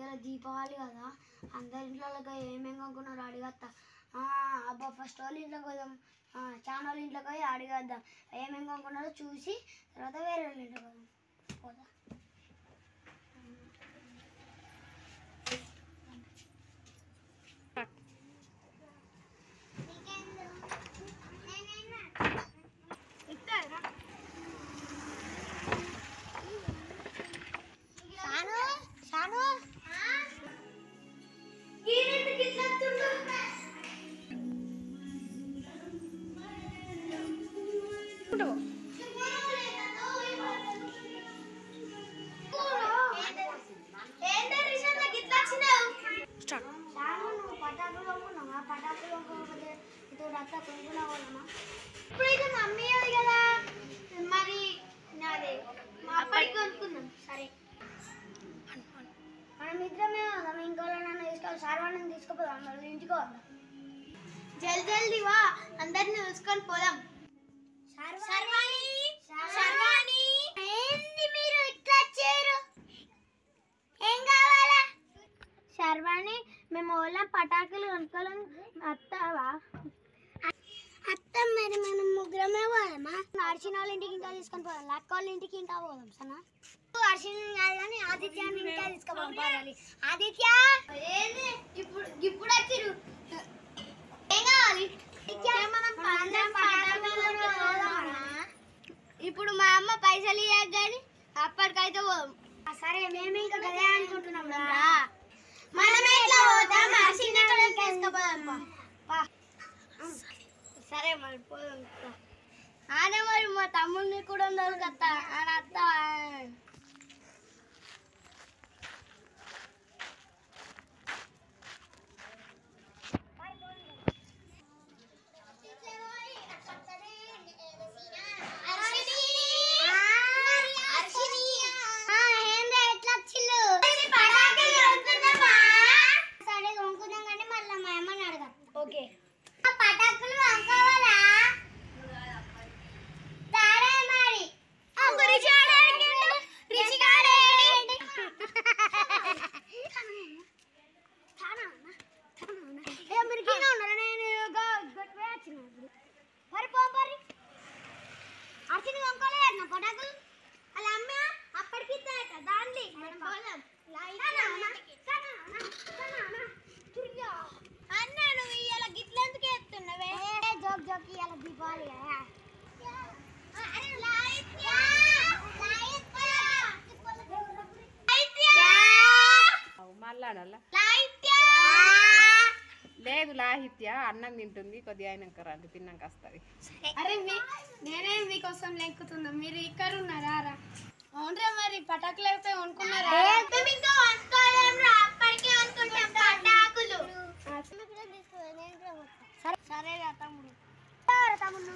ఇలా దీపావళి కదా, అందరి ఇంట్లో ఏమేమి కొనుక్కున్నారో అడిగేస్తా. అబ్బా ఫస్ట్ వాళ్ళ ఇంట్లోకి పోదాం, చాలా వాళ్ళ ఇంట్లోకి పోయి అడిగేద్దాం ఏమేమి కొనుక్కున్నారో చూసి, తర్వాత వేరే వాళ్ళ ఇంట్లోకి పోదాం. ఇప్పుడైతే మమ్మీ కదా మరి నాదే అప్పటికి కొనుక్కుందాం. సరే మనం ఇద్దరమే వద్దాం, ఇంకోళ్ళనన్నా తీసుకోవాలి, సార్వాణ్ణి తీసుకుపోదాం, మళ్ళీ ఇంటికి వద్దాం. జల్దీ వా, అందరిని చూసుకొని పోదాం. మీరు ఇట్లా వచ్చారు, ఏం కావాలా? శర్వాణి మేము ఓలా పటాకులు కొనుక్కోలేం, అత్తావా? అత్త మరి మనం ముగ్గురమే పోదామా? అర్చిన వాళ్ళ ఇంటికి ఇంకా తీసుకొని పోదాం, లక్క వాళ్ళ ఇంటికి ఇంకా పోదాం. సనా అర్చిన కాదు కానీ ఆదిత్యాన్ని ఇంకా తీసుకుపోవాలి. ఆదిత్య ఇప్పుడు వచ్చిరు, ఏం కావాలి? ఇప్పుడు మా అమ్మ పైసలు ఇవ్వక కానీ అప్పటికైతే పోదాం. సరే మేము ఇంకా గదే అనుకుంటున్నాం. మనమే ఇట్లా పోతాం, సరే మరి పోదాం. ఆనే మరి మా తమ్ముడిని కూడా ఉండదు కదా అని అత్త. ఓకే పటాకులు అనుకోవాలా? సరే మరి అర్చన కొనుక్కోలేదు నా పటాకులు, అలా అమ్మ అప్పటికి దాంట్లో అన్న నువ్వు ఇవాళ గిట్లెందుకు ఎత్తున్నావే? జోక్ ఇవాళ దీపావళి కదా. మాట్లాడాలా లేదు, లాహిత్య అన్నం తింటుంది, కొద్దిగా అయినాక రండి, తిన్నాక వస్తుంది. అరే నేనే మీకోసం లెక్కుతున్నా, మీరు ఇక్కడ ఉన్నారా? అవునరా, మరి పటాకులు అయితే కొనుక్కున్నారా? సరే తమ్ముడు, తమ్ముడు.